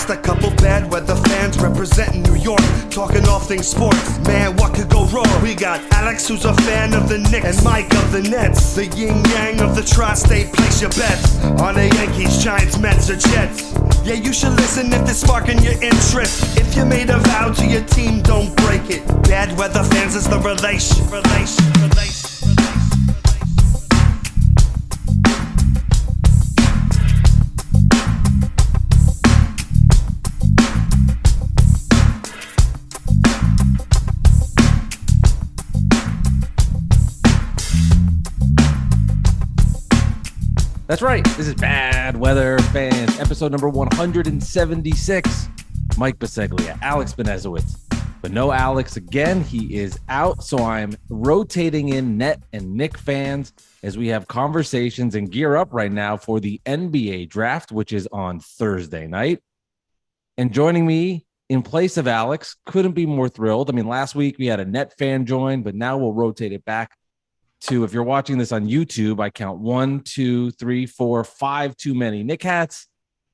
Just a couple bad weather fans representing New York, talking all things sports. Man, what could go wrong? We got Alex, who's a fan of the Knicks, and Mike of the Nets. The yin-yang of the tri-state, place your bets on the Yankees, Giants, Mets, or Jets. Yeah, you should listen if they're sparking your interest. If you made a vow to your team, don't break it. Bad weather fans is the relation. That's right. This is Bad Weather Fans, episode number 176. Mike Biseglia, Alex Benezowitz. But no Alex again. He is out, so I'm rotating in Net and Knick fans as we have conversations and gear up right now for the NBA draft, which is on Thursday night. And joining me in place of Alex, couldn't be more thrilled. I mean, last week we had a Net fan join, but now we'll rotate it back to, if you're watching this on YouTube, I count 1, 2, 3, 4, 5 too many Knick hats.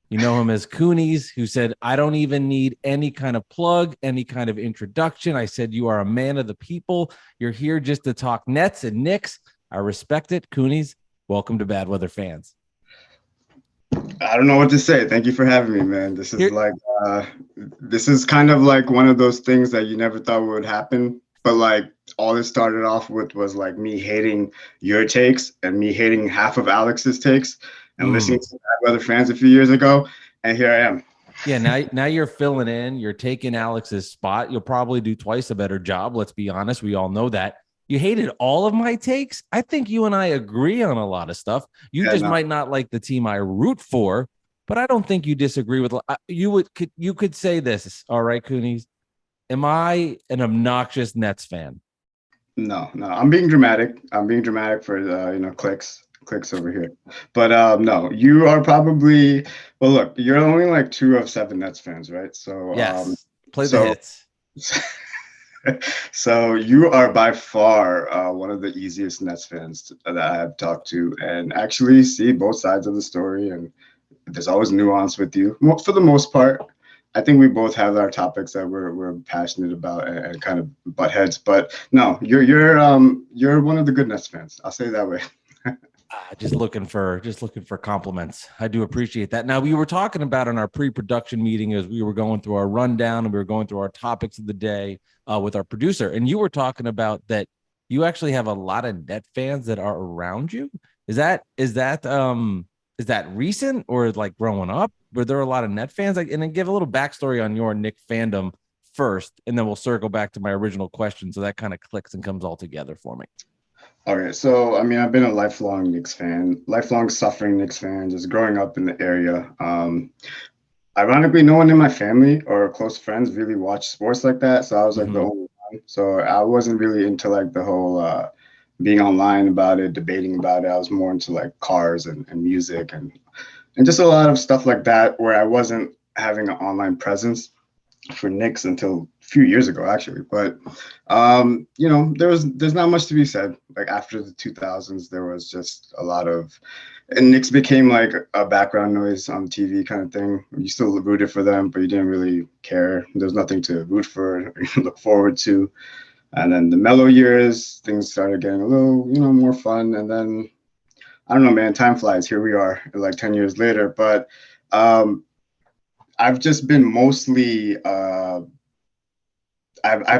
You know him as Kunies, who said, I don't even need any kind of plug, any kind of introduction. I said, you are a man of the people. You're here just to talk Nets and Knicks. I respect it. Kunies, welcome to Bad Weather Fans. I don't know what to say. Thank you for having me, man. This is kind of like one of those things that you never thought would happen. But like all it started off with was like me hating your takes and me hating half of Alex's takes and listening to Bad Weather Fans a few years ago. And here I am. Yeah, now you're filling in. You're taking Alex's spot. You'll probably do twice a better job. Let's be honest. We all know that. You hated all of my takes. I think you and I agree on a lot of stuff. You might not like the team I root for, but I don't think you disagree with. You could say this. All right, Kunies. Am I an obnoxious Nets fan? No. I'm being dramatic. For clicks over here. But no, you are probably. Well, look, you're only like 2 of 7 Nets fans, right? So yes, play the hits. So you are by far one of the easiest Nets fans that I have talked to, and actually see both sides of the story. And there's always nuance with you, for the most part. I think we both have our topics that we're passionate about and kind of butt heads. But no, you're one of the good Nets fans. I'll say it that way. Just looking for compliments. I do appreciate that. Now, we were talking about in our pre-production meeting as we were going through our rundown and we were going through our topics of the day with our producer, and you were talking about that you actually have a lot of Net fans that are around you. Is that recent or like growing up? Were there a lot of Net fans? And then give a little backstory on your Knick fandom first, and then we'll circle back to my original question. So that kind of clicks and comes all together for me. Okay, so I mean, I've been a lifelong Knicks fan, lifelong suffering Knicks fan, just growing up in the area. Ironically, no one in my family or close friends really watched sports like that, so I was like the only one. So I wasn't really into like the whole being online about it, debating about it. I was more into like cars and music and just a lot of stuff like that, where I wasn't having an online presence for Knicks until a few years ago, actually. But there's not much to be said. Like after the 2000s, there was just a lot of, and Knicks became like a background noise on TV kind of thing. You still rooted for them, but you didn't really care. There's nothing to root for or look forward to. And then the mellow years, things started getting a little, more fun. And then, I don't know, man, time flies. Here we are, like 10 years later. But I've just been mostly, I've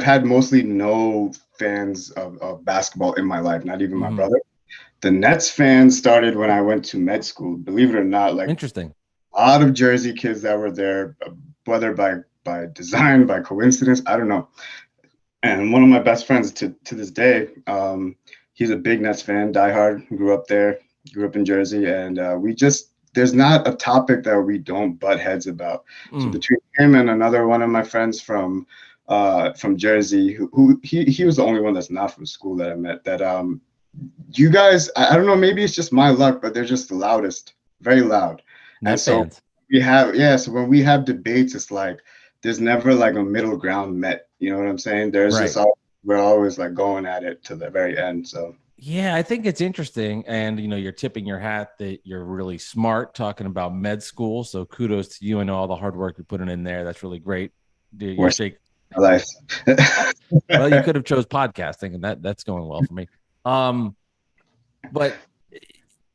had mostly no fans of basketball in my life, not even my brother. The Nets fans started when I went to med school, believe it or not. Like, interesting. A lot of Jersey kids that were there, whether by design, by coincidence, I don't know. And one of my best friends to this day, he's a big Nets fan, diehard, grew up there, grew up in Jersey. And there's not a topic that we don't butt heads about. So between him and another one of my friends from Jersey, who he was the only one that's not from school that I met, that you guys, I don't know, maybe it's just my luck, but they're just the loudest, very loud. Net and so fans. So when we have debates, it's like there's never like a middle ground met. You know what I'm saying? There's Right. we're always like going at it to the very end. So Yeah, I think it's interesting. And, you're tipping your hat that you're really smart talking about med school. So kudos to you and all the hard work you're putting in there. That's really great. You're Worst shake. of my life. Well, you could have chose podcasting and that's going well for me. Um, but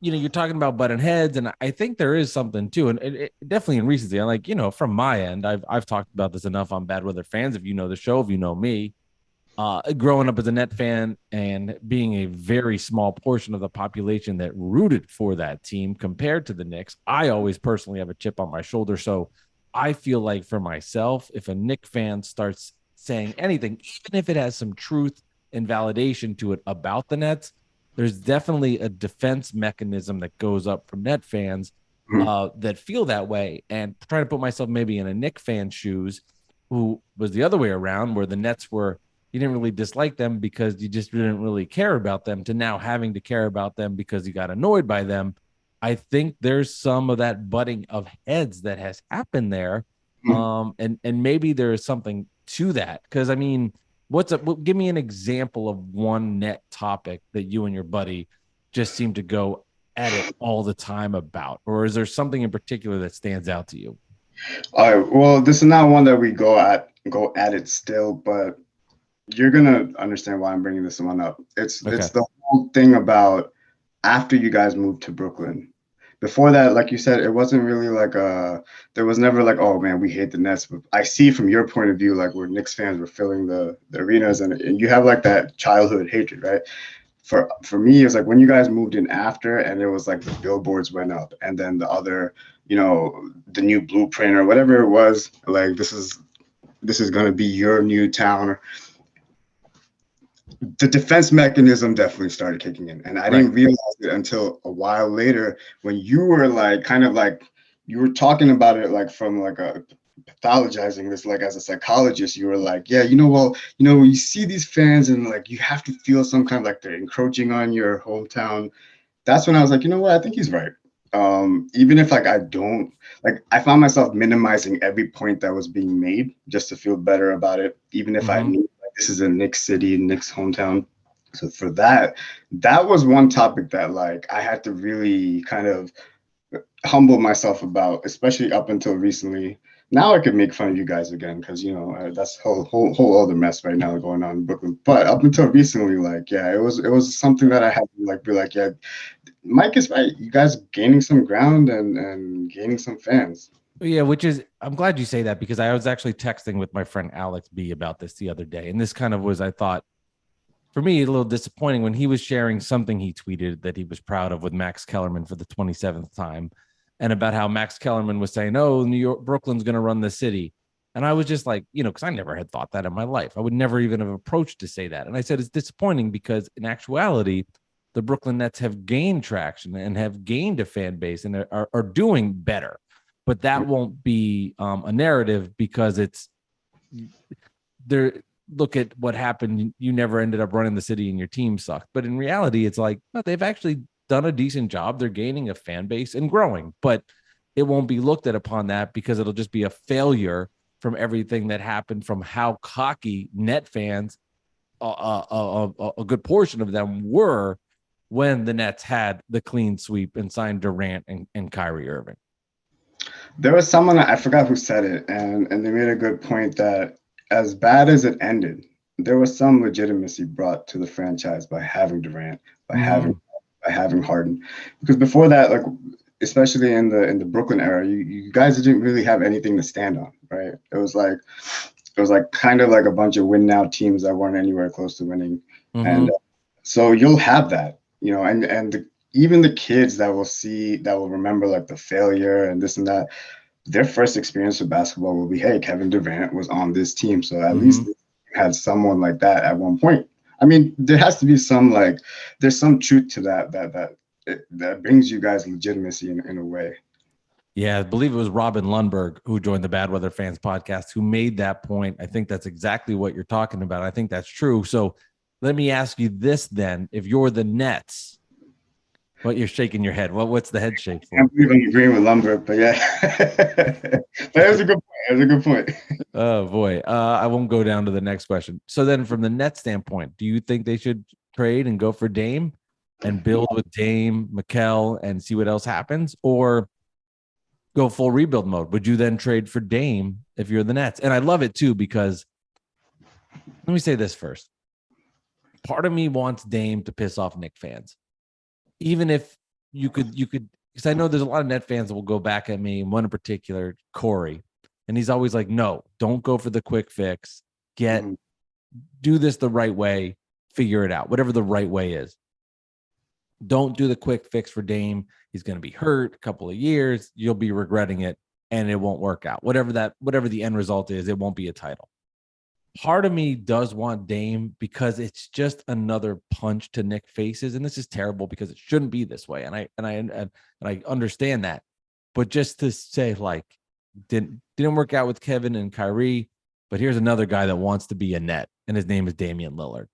you're talking about button heads, and I think there is something too, and definitely in recency. I'm like, from my end, I've talked about this enough on Bad Weather Fans. If you know the show, if you know me, growing up as a Net fan and being a very small portion of the population that rooted for that team compared to the Knicks, I always personally have a chip on my shoulder. So I feel like for myself, if a Knicks fan starts saying anything, even if it has some truth and validation to it about the Nets, there's definitely a defense mechanism that goes up from Net fans that feel that way. And trying to put myself maybe in a Knicks fan shoes, who was the other way around, where the Nets were, you didn't really dislike them because you just didn't really care about them, to now having to care about them because you got annoyed by them. I think there's some of that butting of heads that has happened there. And maybe there is something to that. Cause I mean, give me an example of one net topic that you and your buddy just seem to go at it all the time about, or is there something in particular that stands out to you? All right. Well, this is not one that we go at it still, but you're gonna understand why I'm bringing this one up. It's Okay. the whole thing about after you guys moved to Brooklyn. Before that, like you said, it wasn't really like there was never like, oh man, we hate the Nets. But I see from your point of view, like where Knicks fans were filling the arenas, and you have like that childhood hatred, right? For me, it was like when you guys moved in after, and it was like the billboards went up, and then the other, the new blueprint or whatever it was, like this is gonna be your new town. The defense mechanism definitely started kicking in, and I Right. didn't realize it until a while later when you were like kind of like you were talking about it like from like a pathologizing this like as a psychologist. You were like, yeah, well, you see these fans and like you have to feel some kind of like they're encroaching on your hometown. That's when I was like, you know what, I think he's right. Even if like I don't like, I found myself minimizing every point that was being made just to feel better about it, even if I Mm-hmm. knew like, this is a Knicks city, Knicks hometown. So for that was one topic that like I had to really kind of humble myself about, especially up until recently. Now I could make fun of you guys again because that's whole other mess right now going on in Brooklyn. But up until recently, like yeah, it was something that I had to like be like, yeah, Mike is right. You guys gaining some ground and gaining some fans. Yeah, I'm glad you say that, because I was actually texting with my friend Alex B about this the other day. And this kind of was, I thought, for me, a little disappointing when he was sharing something he tweeted that he was proud of with Max Kellerman for the 27th time, and about how Max Kellerman was saying, oh, Brooklyn's going to run the city. And I was just like, because I never had thought that in my life. I would never even have approached to say that. And I said, it's disappointing because in actuality, the Brooklyn Nets have gained traction and have gained a fan base and are doing better. But that won't be a narrative, because it's there. Look at what happened. You never ended up running the city and your team sucked. But in reality, it's like, no, they've actually done a decent job. They're gaining a fan base and growing, but it won't be looked at upon that, because it'll just be a failure from everything that happened, from how cocky Net fans, a good portion of them, were when the Nets had the clean sweep and signed Durant and Kyrie Irving. There was someone, I forgot who said it, and they made a good point that as bad as it ended, there was some legitimacy brought to the franchise by having Durant, by having Mm-hmm. by having Harden, because before that, like especially in the Brooklyn era, you guys didn't really have anything to stand on, right? It was like kind of like a bunch of win now teams that weren't anywhere close to winning, and Mm-hmm. so you'll have that, even the kids that will remember like the failure and this and that, their first experience with basketball will be, hey, Kevin Durant was on this team, so at Mm-hmm. least they had someone like that at one point. I mean, there has to be some like there's some truth to that brings you guys legitimacy in a way. Yeah, I believe it was Robin Lundberg who joined the Bad Weather Fans podcast who made that point. I think that's exactly what you're talking about. I think that's true. So let me ask you this then. If you're the Nets, what, you're shaking your head. What's the head shake I for? can't believe I'm agreeing with Lumber, but yeah, but it was a good point. It was a good point. Oh boy. I won't go down to the next question. So then from the Nets standpoint, do you think they should trade and go for Dame and build with Dame, Mikal, and see what else happens, or go full rebuild mode? Would you then trade for Dame if you're the Nets? And I love it too, because let me say this first. Part of me wants Dame to piss off Knicks fans. Even if you could, because I know there's a lot of Net fans that will go back at me, one in particular, Corey. And he's always like, no, don't go for the quick fix. Do this the right way, figure it out, whatever the right way is. Don't do the quick fix for Dame. He's going to be hurt a couple of years. You'll be regretting it, and it won't work out. Whatever the end result is, it won't be a title. Part of me does want Dame because it's just another punch to Knicks faces, and this is terrible because it shouldn't be this way. And I understand that, but just to say, like, didn't work out with Kevin and Kyrie, but here's another guy that wants to be a Net, and his name is Damian Lillard.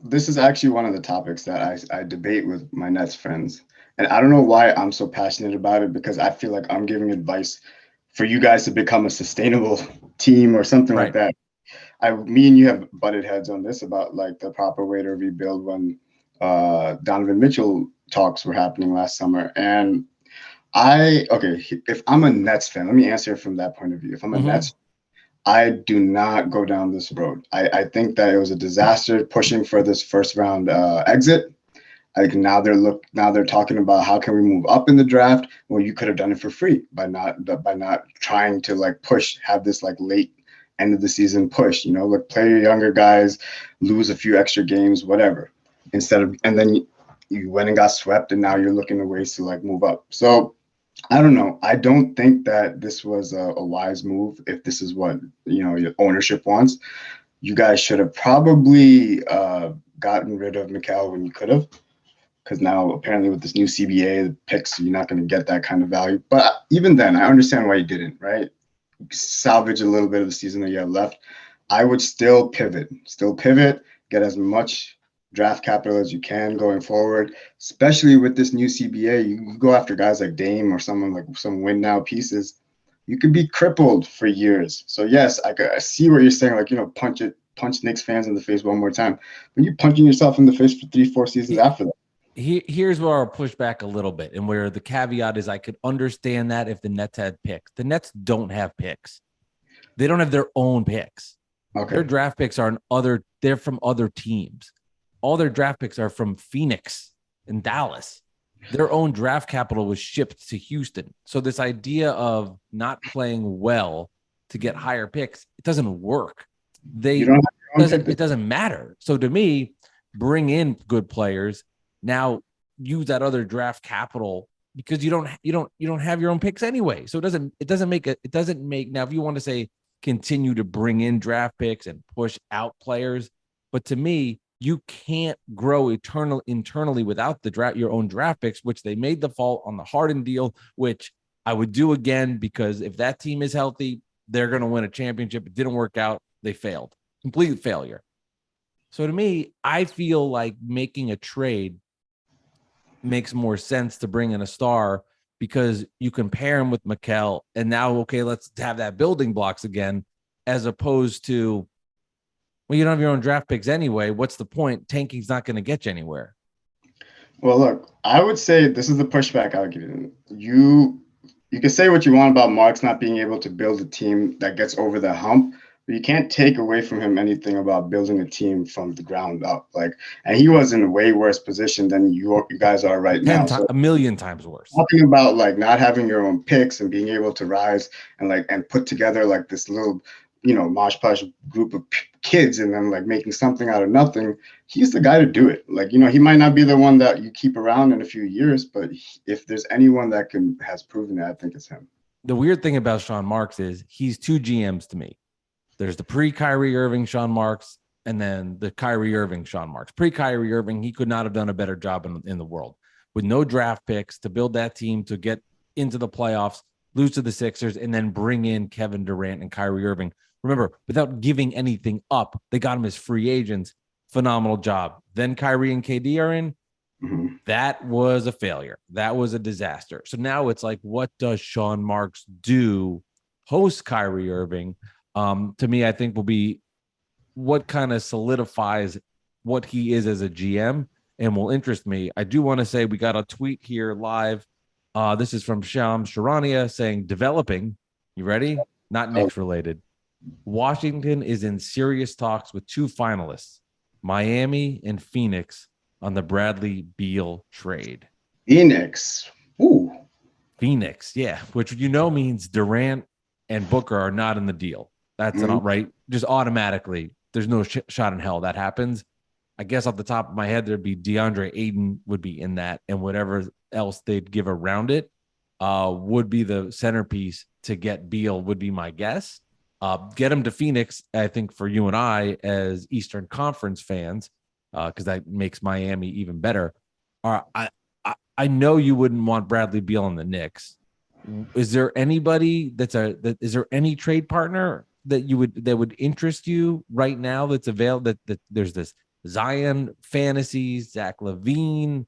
This is actually one of the topics that I debate with my Nets friends, and I don't know why I'm so passionate about it, because I feel like I'm giving advice for you guys to become a sustainable team or something like that. Me and you have butted heads on this about like the proper way to rebuild when Donovan Mitchell talks were happening last summer. And if I'm a Nets fan, let me answer it from that point of view. If I'm a Nets, I do not go down this road. I think that it was a disaster pushing for this first round exit. I think now they're talking about how can we move up in the draft. Well, you could have done it for free by not trying to like have this like late end of the season push. Like play your younger guys, lose a few extra games, whatever. And then you went and got swept, and now you're looking at ways to like move up. So I don't know. I don't think that this was a wise move. If this is what your ownership wants, you guys should have probably gotten rid of Mikal when you could have. Because now apparently with this new CBA, the picks, you're not going to get that kind of value. But even then, I understand why you didn't, right? Salvage a little bit of the season that you have left. I would still pivot, get as much draft capital as you can going forward, especially with this new CBA. You go after guys like Dame or someone like some win now pieces. You could be crippled for years. So yes, I see what you're saying, like, punch Knicks fans in the face one more time. When you're punching yourself in the face for 3-4 seasons after that. Here's where I'll push back a little bit, and where the caveat is I could understand that if the Nets had picks. The Nets don't have picks. They don't have their own picks. Okay. Their draft picks they're from other teams. All their draft picks are from Phoenix and Dallas. Their own draft capital was shipped to Houston. So this idea of not playing well to get higher picks, it doesn't work. It doesn't matter. So to me, bring in good players. Now use that other draft capital, because you don't have your own picks anyway. So it doesn't make now, if you want to say continue to bring in draft picks and push out players, but to me, you can't grow internally without your own draft picks, which they made the fault on the Harden deal, which I would do again, because if that team is healthy, they're going to win a championship. It didn't work out. They failed. Complete failure. So to me, I feel like making a trade makes more sense to bring in a star, because you can pair him with Mikal, and now, okay, let's have that building blocks again, as opposed to, well, you don't have your own draft picks anyway. What's the point? Tanking's not going to get you anywhere. Well, look, I would say this is the pushback I would give you. You can say what you want about Marks not being able to build a team that gets over the hump, but you can't take away from him anything about building a team from the ground up. And he was in a way worse position than you guys are right now. So, a million times worse. Talking about like not having your own picks and being able to rise and put together like this little, mosh posh group of kids, and then like making something out of nothing. He's the guy to do it. He might not be the one that you keep around in a few years, but if there's anyone that has proven it, I think it's him. The weird thing about Sean Marks is he's two GMs to me. There's the pre-Kyrie Irving Sean Marks, and then the Kyrie Irving Sean Marks. Pre-Kyrie Irving, he could not have done a better job in the world, with no draft picks to build that team to get into the playoffs, lose to the Sixers, and then bring in Kevin Durant and Kyrie Irving. Remember, without giving anything up, they got him as free agents. Phenomenal job. Then Kyrie and KD are in. Mm-hmm. That was a failure. That was a disaster. So now it's like, what does Sean Marks do post Kyrie Irving? To me, I think will be what kind of solidifies what he is as a GM and will interest me. I do want to say we got a tweet here live. This is from Sham Sharania saying, developing. You ready? Not Knicks related. Washington is in serious talks with 2 finalists, Miami and Phoenix, on the Bradley Beal trade. Phoenix. Ooh. Phoenix, yeah, which means Durant and Booker are not in the deal. That's an right, just automatically. There's no shot in hell that happens. I guess off the top of my head, there'd be DeAndre Ayton would be in that, and whatever else they'd give around it would be the centerpiece to get Beal, would be my guess. Get him to Phoenix, I think, for you and I as Eastern Conference fans, because that makes Miami even better. I know you wouldn't want Bradley Beal on the Knicks. Is there anybody is there any trade partner that would interest you right now that's available? That there's this Zion fantasies, Zach LaVine,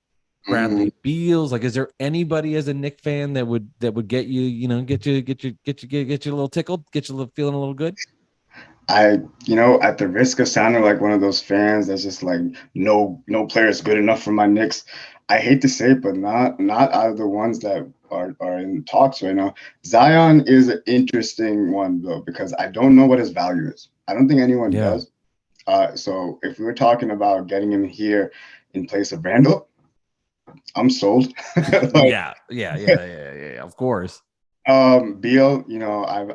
Bradley Beals. Like, is there anybody as a Knick fan that would get you, get you a little tickled, get you feeling a little good? At the risk of sounding like one of those fans that's just like, no player is good enough for my Knicks. I hate to say it, but not out of the ones that are in talks right now. Zion is an interesting one though, because I don't know what his value is. I don't think anyone does. So if we were talking about getting him here in place of Randall, I'm sold. Yeah, of course. Beal,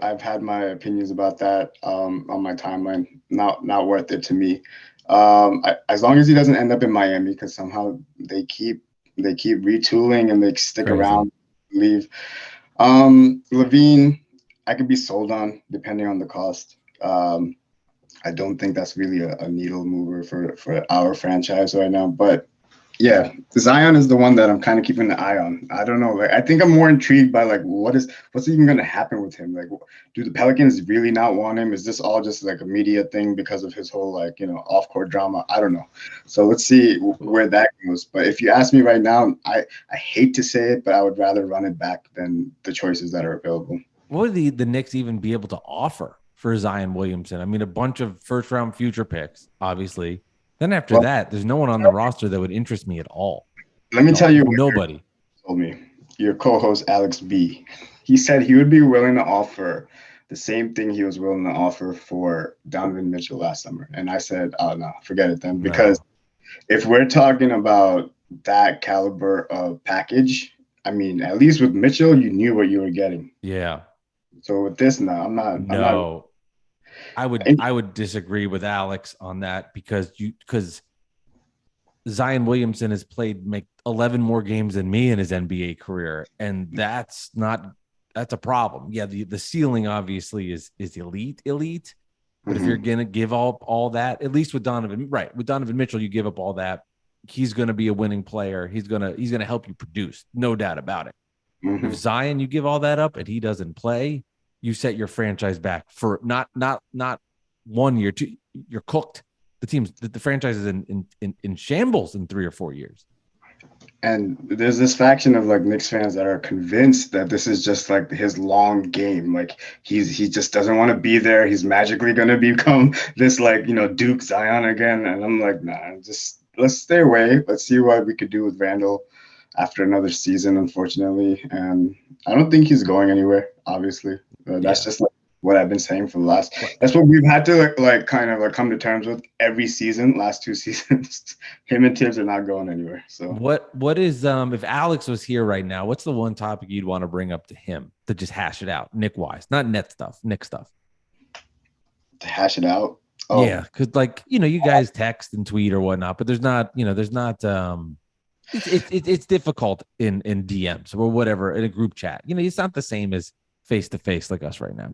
I've had my opinions about that on my timeline. Not worth it to me. As long as he doesn't end up in Miami, because somehow they keep retooling and they stick around, leave. LaVine, I could be sold on depending on the cost. I don't think that's really a needle mover for our franchise right now, but yeah, Zion is the one that I'm kind of keeping an eye on. I don't know. Like, I think I'm more intrigued by like what's even going to happen with him. Like, do the Pelicans really not want him? Is this all just like a media thing because of his whole off-court drama? I don't know. So let's see where that goes. But if you ask me right now, I hate to say it, but I would rather run it back than the choices that are available. What would the Knicks even be able to offer for Zion Williamson? I mean, a bunch of first-round future picks, obviously. Then after that, there's no one on the roster that would interest me at all. Let me tell you what nobody told me. Your co-host Alex B. He said he would be willing to offer the same thing he was willing to offer for Donovan Mitchell last summer. And I said, oh no, forget it then. Because if we're talking about that caliber of package, I mean, at least with Mitchell, you knew what you were getting. Yeah. So with this, no, I'm not. I would disagree with Alex on that because Zion Williamson has played 11 more games than me in his NBA career, and that's a problem. Yeah, the ceiling obviously is elite, but if you're gonna give up all that, at least with Donovan Mitchell, you give up all that. He's gonna be a winning player. He's gonna help you produce, no doubt about it. If Zion, you give all that up and he doesn't play, you set your franchise back for not 1 year, 2. You're cooked. The franchise is in shambles in 3 or 4 years. And there's this faction of like Knicks fans that are convinced that this is just like his long game. Like he just doesn't want to be there. He's magically going to become this Duke Zion again. And I'm like, nah, just let's stay away. Let's see what we could do with Randall after another season, unfortunately. And I don't think he's going anywhere, obviously. That's just like what I've been saying for the last. That's what we've had to kind of come to terms with every season, last 2 seasons. Him and Tibbs are not going anywhere. So what is if Alex was here right now, what's the one topic you'd want to bring up to him to just hash it out, Knick wise, not net stuff, Knick stuff? To hash it out. Oh. Yeah, because you guys text and tweet or whatnot, but there's not. It's difficult in DMs or whatever in a group chat. It's not the same as face to face like us right now.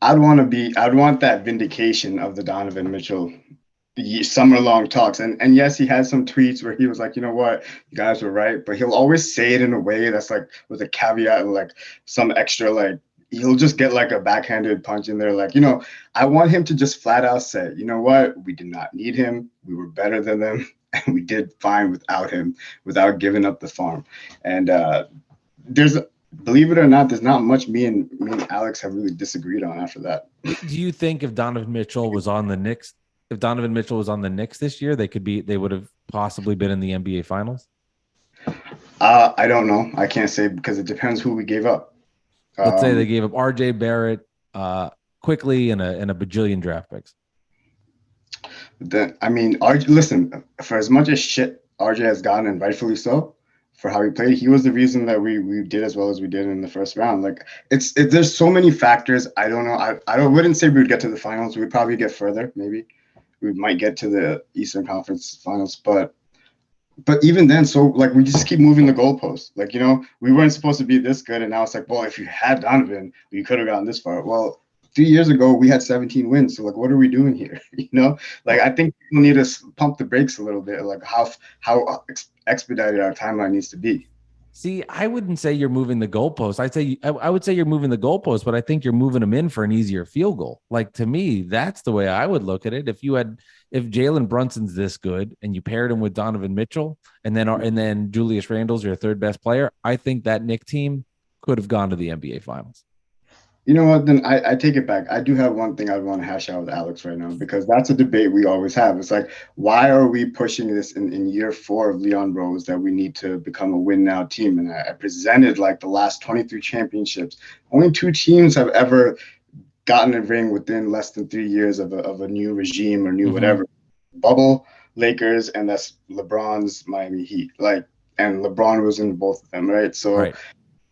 I'd want that vindication of the Donovan Mitchell summer long talks. And yes, he had some tweets where he was like, you know what, you guys were right, but he'll always say it in a way that's like with a caveat and like some extra he'll just get like a backhanded punch in there. I want him to just flat out say, you know what, we did not need him. We were better than them. And we did fine without him, without giving up the farm. And believe it or not, there's not much me and Alex have really disagreed on after that. Do you think if Donovan Mitchell was on the Knicks, if Donovan Mitchell was on the Knicks this year, they would have possibly been in the NBA Finals? I don't know. I can't say because it depends who we gave up. Let's say they gave up RJ Barrett quickly and a bajillion draft picks. Listen, for as much as shit RJ has gotten, and rightfully so, for how he played, he was the reason that we did as well as we did in the first round. Like there's so many factors. I don't know. I wouldn't say we would get to the finals. We'd probably get further. Maybe we might get to the Eastern Conference Finals, but even then, so like we just keep moving the goalposts. Like, we weren't supposed to be this good, and now it's like, well, if you had Donovan, you could have gotten this far. Well, 3 years ago we had 17 wins. So like, what are we doing here? Like I think people need to pump the brakes a little bit. Like how expedited our timeline needs to be. See, I wouldn't say you're moving the goalpost. I would say you're moving the goalpost, but I think you're moving them in for an easier field goal. Like, to me, that's the way I would look at it. If Jalen Brunson's this good and you paired him with Donovan Mitchell and then Julius Randle's your third best player, I think that Knick team could have gone to the NBA Finals. You know what? Then I take it back. I do have one thing I want to hash out with Alex right now, because that's a debate we always have. It's like, why are we pushing this in year 4 of Leon Rose that we need to become a win now team? And I presented like the last 23 championships. Only 2 teams have ever gotten a ring within less than 3 years of a new regime or new whatever. Bubble, Lakers, and that's LeBron's Miami Heat. Like, and LeBron was in both of them, right? So. Right.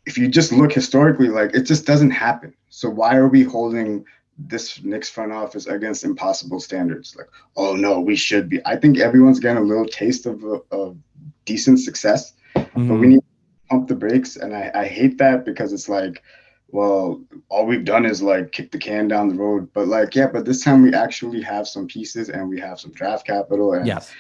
If you just look historically, like, it just doesn't happen. So why are we holding this Knicks front office against impossible standards? Like, oh no, we should be. I think everyone's getting a little taste of decent success, but we need to pump the brakes. And I hate that, because it's like, well, all we've done is like kick the can down the road. But like, yeah, but this time we actually have some pieces and we have some draft capital. And yes.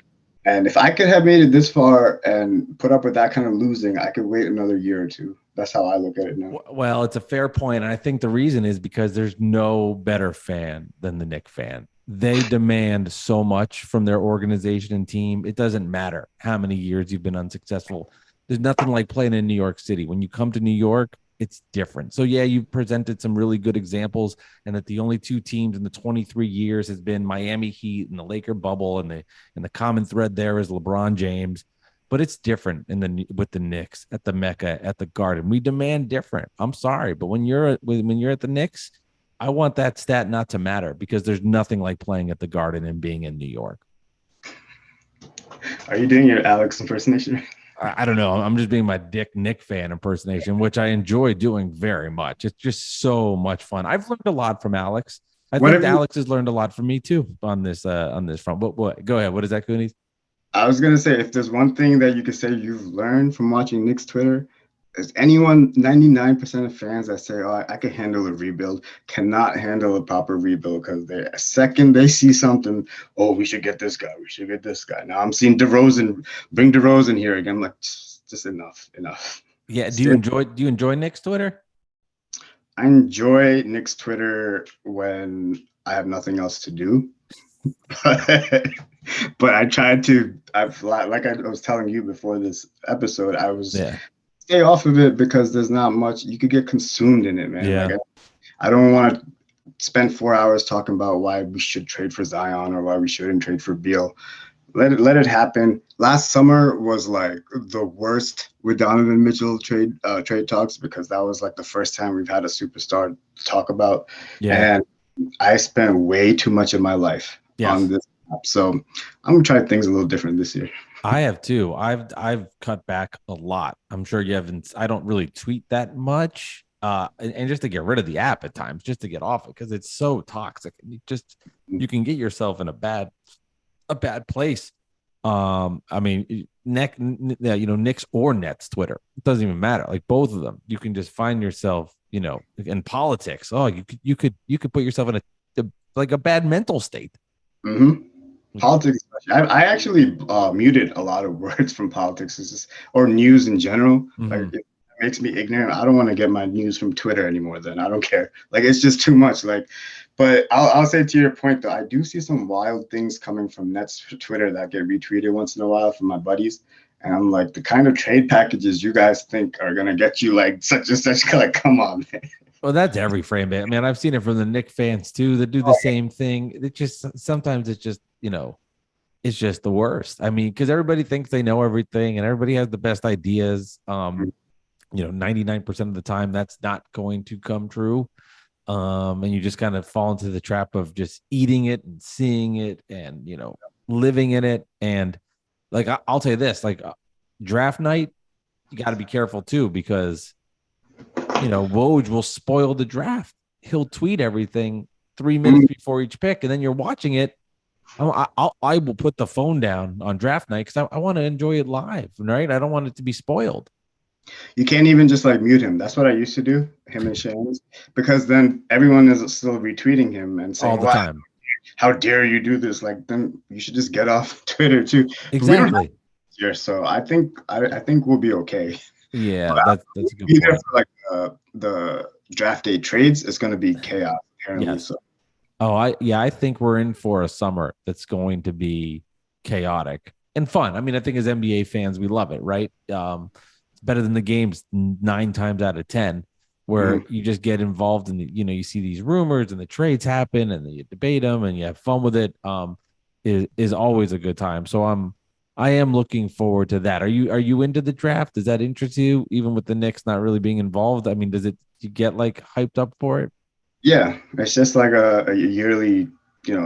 And if I could have made it this far and put up with that kind of losing, I could wait another year or two. That's how I look at it now. Well, it's a fair point. And I think the reason is because there's no better fan than the Knicks fan. They demand so much from their organization and team. It doesn't matter how many years you've been unsuccessful. There's nothing like playing in New York City. When you come to New York, it's different. So yeah, you've presented some really good examples, and that the only 2 teams in the 23 years has been Miami Heat and the Laker bubble, and the common thread there is LeBron James. But it's different with the Knicks at the Mecca, at the Garden. We demand different. I'm sorry, but when you're at the Knicks, I want that stat not to matter, because there's nothing like playing at the Garden and being in New York. Are you doing your Alex impersonation? I don't know. I'm just being my Dick Nick fan impersonation, which I enjoy doing very much. It's just so much fun. I've learned a lot from Alex. I think Alex has learned a lot from me too on this front. But go ahead. What is that, Kunies? I was gonna say, if there's one thing that you could say you've learned from watching Knicks Twitter, is anyone 99% of fans that say, "Oh, I can handle a rebuild," cannot handle a proper rebuild, because the second they see something, oh, we should get this guy, we should get this guy. Now I'm seeing bring DeRozan here again. I'm like, just enough. Yeah. Do you enjoy Knicks Twitter? I enjoy Knicks Twitter when I have nothing else to do. But I tried to. Like I was telling you before this episode, I was stay off of it, because there's not much. You could get consumed in it, man. Yeah. Like, I don't want to spend 4 hours talking about why we should trade for Zion or why we shouldn't trade for Beal. Let it happen. Last summer was like the worst with Donovan Mitchell trade talks, because that was like the first time we've had a superstar to talk about. Yeah. And I spent way too much of my life on this app. So I'm gonna try things a little different this year. I have too. I've cut back a lot. I'm sure you haven't. I don't really tweet that much. And just to get rid of the app at times, just to get off it, because it's so toxic. You can get yourself in a bad place. I mean, Knicks or Nets Twitter, it doesn't even matter. Like, both of them, you can just find yourself, in politics. Oh, you could put yourself in a bad mental state. Politics. I actually muted a lot of words from politics, or news in general. Like, it makes me ignorant. I don't want to get my news from Twitter anymore. Then I don't care. Like, it's just too much. Like, but I'll say, to your point though, I do see some wild things coming from Nets Twitter that get retweeted once in a while from my buddies. And I'm like, the kind of trade packages you guys think are gonna get you like such and such. Like, come on, man. Well, that's every frame, man. I've seen it from the Knicks fans too that do the same thing. It just sometimes it's just it's just the worst. I mean, because everybody thinks they know everything and everybody has the best ideas. 99% of the time that's not going to come true. And you just kind of fall into the trap of just eating it and seeing it and, living in it. And like, I'll tell you this, like draft night, you got to be careful too, because, Woj will spoil the draft. He'll tweet everything 3 minutes before each pick. And then you're watching it. I will put the phone down on draft night because I want to enjoy it live, right? I don't want it to be spoiled. You can't even just like mute him. That's what I used to do, him and Shane's, because then everyone is still retweeting him and saying, All the time. How dare you do this? Like, then you should just get off Twitter too. Exactly. Here, so I think we'll be okay. Yeah, that's a good either point. for like the draft day trades, it's going to be chaos apparently. Yes. So. Oh, I think we're in for a summer that's going to be chaotic and fun. I mean, I think as NBA fans, we love it, right? It's better than the games 9 times out of 10, where you just get involved in the, you see these rumors and the trades happen and then you debate them and you have fun with it. Is always a good time. So I am looking forward to that. Are you into the draft? Does that interest you, even with the Knicks not really being involved? I mean, you get like hyped up for it? Yeah, it's just like a yearly,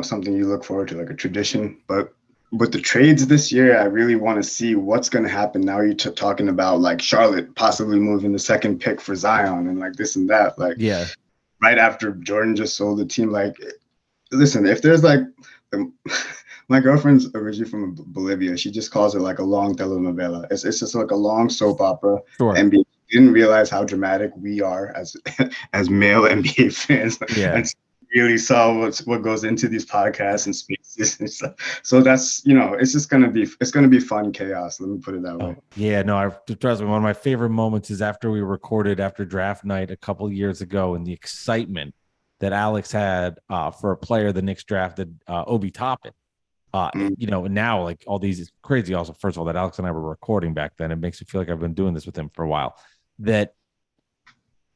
something you look forward to, like a tradition. But with the trades this year, I really want to see what's going to happen. Now you're talking about like Charlotte possibly moving the second pick for Zion and like this and that. Like, yeah, right after Jordan just sold the team. Like, listen, if there's like, my girlfriend's originally from Bolivia. She just calls it like a long telenovela. It's just like a long soap opera. sure. NBA didn't realize how dramatic we are as male NBA fans. Yeah. And really saw what goes into these podcasts and spaces and stuff. So that's, it's gonna be fun chaos. Let me put it that way. Yeah, no, trust me. One of my favorite moments is after we recorded after draft night a couple years ago, and the excitement that Alex had for a player the Knicks drafted, Obi Toppin. And now like all these is crazy. Also, first of all, that Alex and I were recording back then. It makes me feel like I've been doing this with him for a while. That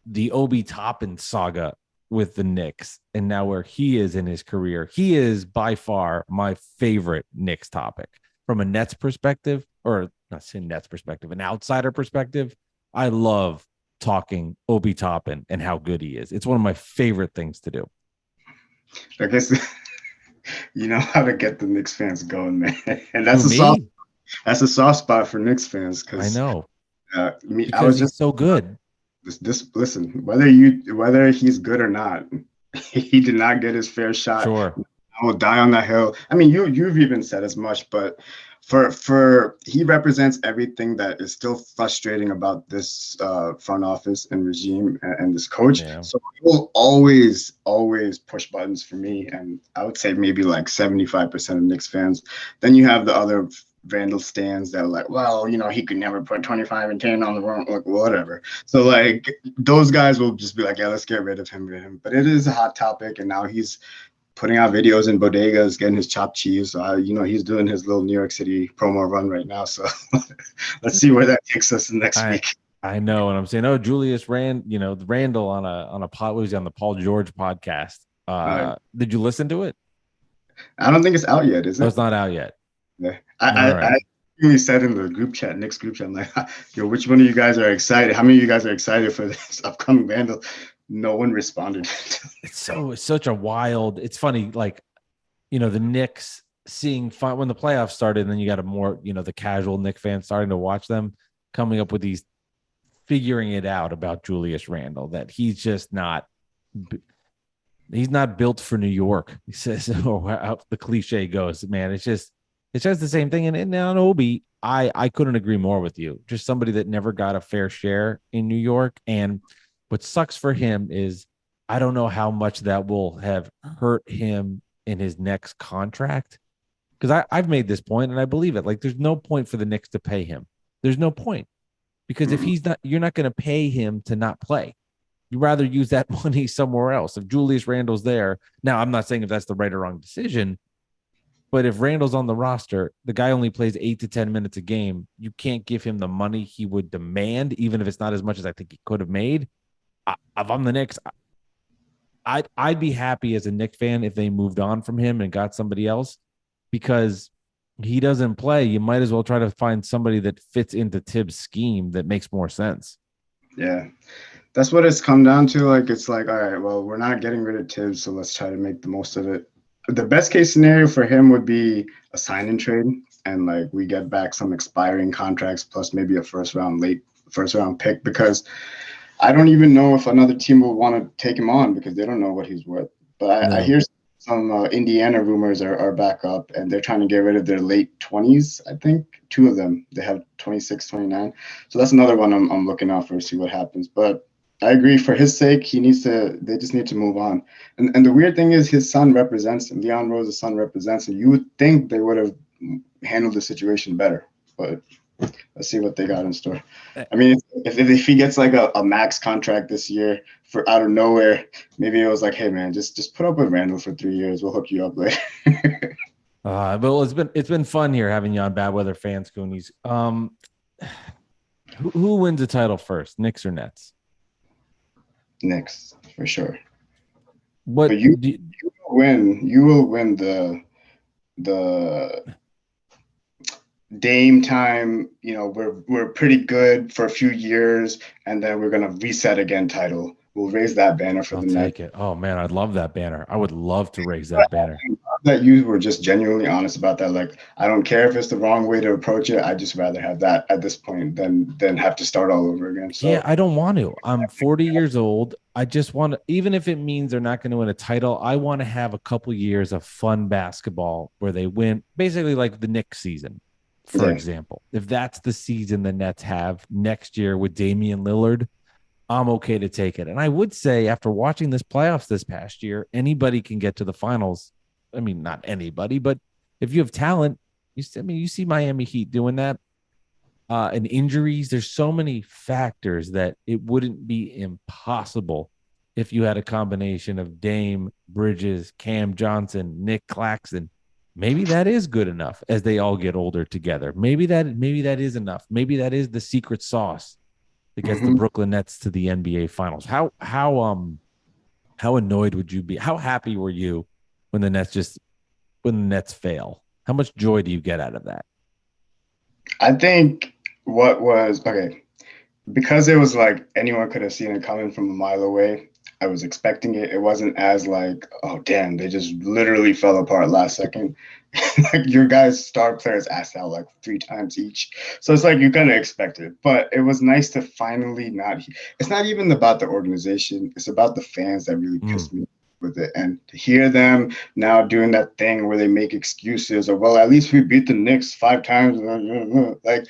the Obi Toppin saga with the Knicks and now where he is in his career, he is by far my favorite Knicks topic from a Nets perspective, or not saying Nets perspective, an outsider perspective. I love talking Obi Toppin and how good he is. It's one of my favorite things to do. I guess you know how to get the Knicks fans going, man. And that's a soft spot for Knicks fans because I know. I was just so good. This listen, whether he's good or not, he did not get his fair shot. Sure. I will die on that hill. I mean, you've even said as much, but for he represents everything that is still frustrating about this front office and regime and this coach. Yeah. So he will always push buttons for me, and I would say maybe like 75% of Knicks fans. Then you have the other Randall stands that are like, well, he could never put 25 and 10 on the wrong, like whatever. So like those guys will just be like, yeah, let's get rid of him. But it is a hot topic, and now he's putting out videos in bodegas, getting his chopped cheese. So, he's doing his little New York City promo run right now. So let's see where that takes us next week. I know. And I'm saying, Julius Randle on a pod, was on the Paul George podcast. Did you listen to it? I don't think it's out yet, is it? No, it's not out yet. Yeah. I really said in the group chat, Nick's group chat, I'm like, which one of you guys are excited? How many of you guys are excited for this upcoming Randle? No one responded. It's such a wild. It's funny, like, the Knicks seeing fun when the playoffs started, and then you got a more, the casual Knicks fan starting to watch them coming up with these, figuring it out about Julius Randle, that he's just not. He's not built for New York. He says, how the cliche goes, man. It's just the same thing. And now on Obi, I couldn't agree more with you. Just somebody that never got a fair share in New York. And what sucks for him is I don't know how much that will have hurt him in his next contract. Because I've made this point and I believe it. Like, there's no point for the Knicks to pay him. There's no point. Because if he's not, you're not going to pay him to not play. You rather use that money somewhere else. If Julius Randle's there, now I'm not saying if that's the right or wrong decision, but if Randle's on the roster, the guy only plays 8 to 10 minutes a game. You can't give him the money he would demand, even if it's not as much as I think he could have made. If I'm the Knicks, I'd be happy as a Knicks fan if they moved on from him and got somebody else, because he doesn't play, you might as well try to find somebody that fits into Tibbs' scheme that makes more sense. Yeah. That's what it's come down to. Like, it's like, all right, well, we're not getting rid of Tibbs, so let's try to make the most of it. The best case scenario for him would be a sign and trade, and like we get back some expiring contracts plus maybe a first round pick, because I don't even know if another team will want to take him on because they don't know what he's worth. But I No. hear some Indiana rumors are back up, and they're trying to get rid of their late 20s. I think two of them, they have 26, 29. So that's another one I'm looking out for, see what happens. But I agree, for his sake, they just need to move on. And the weird thing is his son represents him. Leon Rose's son represents him. You would think they would have handled the situation better, but let's see what they got in store. I mean, if he gets like a max contract this year for out of nowhere, maybe it was like, hey man, just put up with Randall for 3 years. We'll hook you up later. But it's been fun here having you on Bad Weather Fans, Kunies. Who wins the title first, Knicks or Nets? Knicks for sure. What But you will win. You will win the Dame time. We're pretty good for a few years, and then we're gonna reset again title. We'll raise that banner for I'll the Nets. take it. Oh man, I'd love that banner. I would love to raise that banner. That you were just genuinely honest about that. Like, I don't care if it's the wrong way to approach it. I just rather have that at this point than have to start all over again. So Yeah, I don't want to. I'm 40 years old. I just want to, even if it means they're not going to win a title, I want to have a couple years of fun basketball where they win, basically like the Knicks season, for example. If that's the season the Nets have next year with Damian Lillard, I'm okay to take it. And I would say, after watching this playoffs this past year, anybody can get to the finals. I mean, not anybody, but if you have talent, you see Miami Heat doing that. And injuries, there's so many factors that it wouldn't be impossible if you had a combination of Dame, Bridges, Cam Johnson, Nick Claxton. Maybe that is good enough as they all get older together. Maybe that is enough. Maybe that is the secret sauce that gets the Brooklyn Nets to the NBA Finals. How annoyed would you be? How happy were you when the Nets fail? How much joy do you get out of that? I think what was okay, because it was like anyone could have seen it coming from a mile away. I was expecting it. It wasn't as like, oh damn, they just literally fell apart last second. Like, your guys' star players asked out like 3 times each. So it's like you kind of expect it. But it was nice to finally it's not even about the organization. It's about the fans that really pissed me with it. And to hear them now doing that thing where they make excuses, or, well, at least we beat the Knicks 5 times. Like,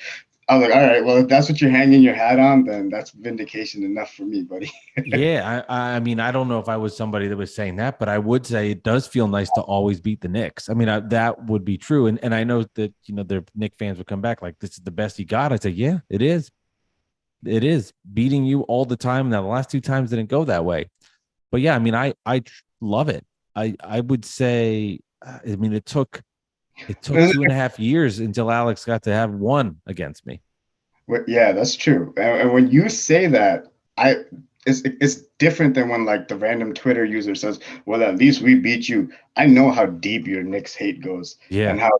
I was like, all right, well, if that's what you're hanging your hat on, then that's vindication enough for me, buddy. Yeah, I mean, I don't know if I was somebody that was saying that, but I would say it does feel nice to always beat the Knicks. I mean, that would be true. And I know that, the Knicks fans would come back like, this is the best you got. I'd say, yeah, it is. It is beating you all the time. Now, the last 2 times didn't go that way. But yeah, I mean, I love it. I would say, I mean, it took 2.5 years until Alex got to have one against me. Yeah, that's true. And when you say that, it's different than when like the random Twitter user says, "Well, at least we beat you." I know how deep your Knicks hate goes, and how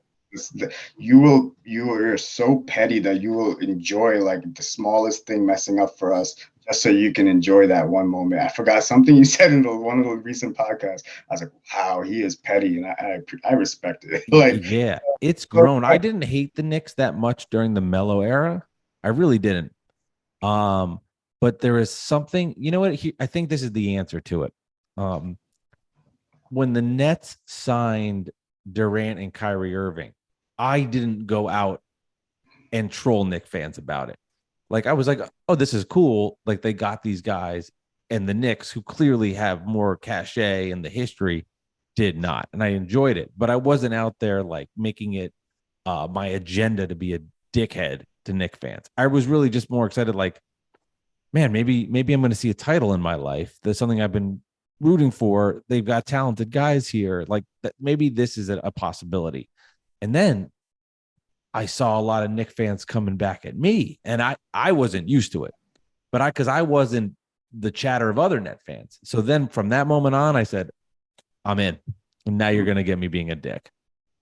you're so petty that you will enjoy like the smallest thing messing up for us, just so you can enjoy that one moment. I forgot something you said in one of the recent podcasts. I was like, wow, he is petty, and I respect it. Like, yeah, it's grown. I didn't hate the Knicks that much during the Melo era. I really didn't. But there is something, you know what? I think this is the answer to it. When the Nets signed Durant and Kyrie Irving, I didn't go out and troll Knicks fans about it. Like, I was like, oh, this is cool. Like, they got these guys, and the Knicks, who clearly have more cachet in the history, did not. And I enjoyed it, but I wasn't out there like making it my agenda to be a dickhead to Knicks fans. I was really just more excited, like, man, maybe I'm going to see a title in my life. There's something I've been rooting for. They've got talented guys here. Like, that, maybe this is a possibility. And then I saw a lot of Knicks fans coming back at me, and I wasn't used to it, but because I wasn't the chatter of other Net fans. So then from that moment on, I said, I'm in. And now you're going to get me being a dick.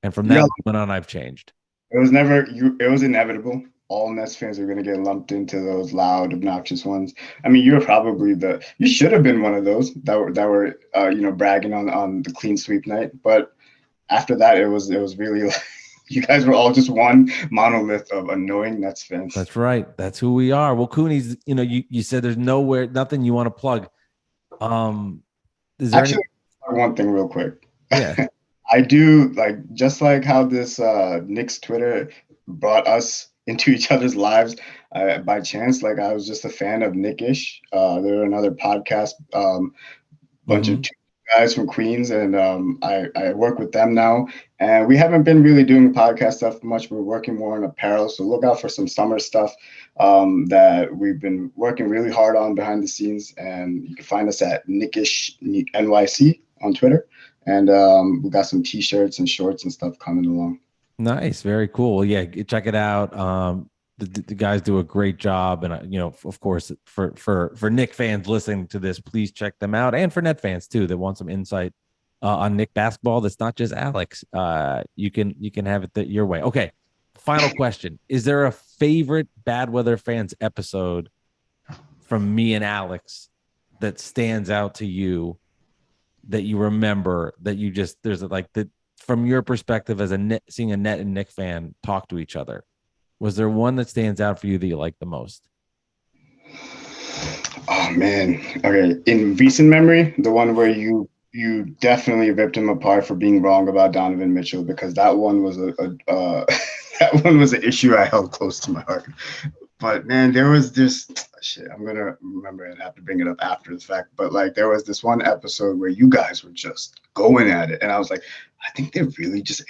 And from that moment on, I've changed. It was never you. It was inevitable. All Nets fans are going to get lumped into those loud, obnoxious ones. I mean, you were probably you should have been one of those that were bragging on the clean sweep night. But after that, it was really like, you guys were all just one monolith of annoying Nets fans. That's right. That's who we are. Well, Kunies, you said there's nothing you want to plug. Is there Actually, one thing real quick. Yeah. I do just like how this Knicks Twitter brought us into each other's lives by chance. Like I was just a fan of Nickish. They're another podcast, bunch of guys from Queens, and I work with them now. And we haven't been really doing podcast stuff much. We're working more on apparel, so look out for some summer stuff that we've been working really hard on behind the scenes. And you can find us at Nickish NYC on Twitter. And we got some T-shirts and shorts and stuff coming along. Nice, very cool. Well, yeah, check it out. The guys do a great job, and of course, for Knick fans listening to this, please check them out, and for Net fans too that want some insight on Knick basketball. That's not just Alex. You can have it your way. Okay, final question: is there a favorite Bad Weather Fans episode from me and Alex that stands out to you? That you remember that you just there's like that from your perspective as seeing a Net and Knick fan talk to each other, was there one that stands out for you that you like the most? Oh man, okay. In recent memory, the one where you definitely ripped him apart for being wrong about Donovan Mitchell, because that one was that one was an issue I held close to my heart. But man, there was this shit. I'm gonna remember and have to bring it up after the fact. But there was this one episode where you guys were just going at it, and I was like, I think they're really just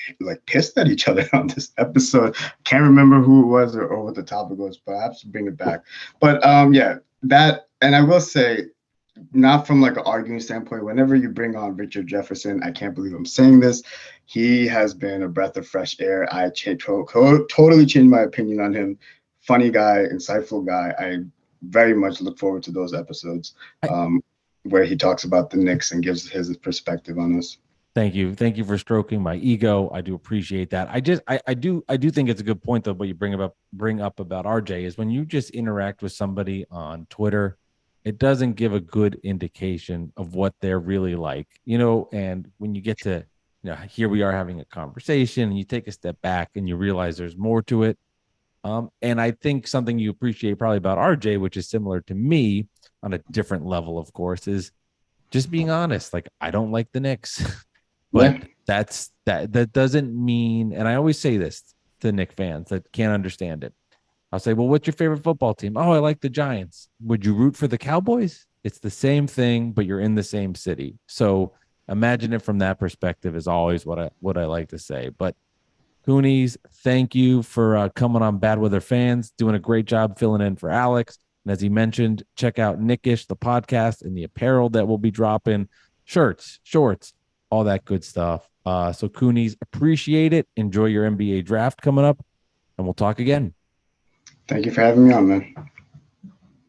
pissed at each other on this episode. Can't remember who it was or what the topic was, but I have to bring it back. But yeah, that, and I will say, not from an arguing standpoint. Whenever you bring on Richard Jefferson, I can't believe I'm saying this. He has been a breath of fresh air. I totally changed my opinion on him. Funny guy, insightful guy. I very much look forward to those episodes where he talks about the Knicks and gives his perspective on us. Thank you for stroking my ego. I do appreciate that. I do think it's a good point though. What you bring up about RJ is when you just interact with somebody on Twitter, it doesn't give a good indication of what they're really like, And when you get to, here we are having a conversation, and you take a step back and you realize there's more to it. And I think something you appreciate probably about RJ, which is similar to me on a different level, of course, is just being honest. I don't like the Knicks, but that doesn't mean, and I always say this to Knick fans that can't understand it. I'll say, well, what's your favorite football team? Oh, I like the Giants. Would you root for the Cowboys? It's the same thing, but you're in the same city. So imagine it from that perspective is always what I like to say. But Kunies, thank you for coming on Bad Weather Fans, doing a great job filling in for Alex. And as he mentioned, check out Nickish, the podcast, and the apparel that will be dropping, shirts, shorts, all that good stuff. So Kunies, appreciate it. Enjoy your NBA draft coming up, and we'll talk again. Thank you for having me on, man.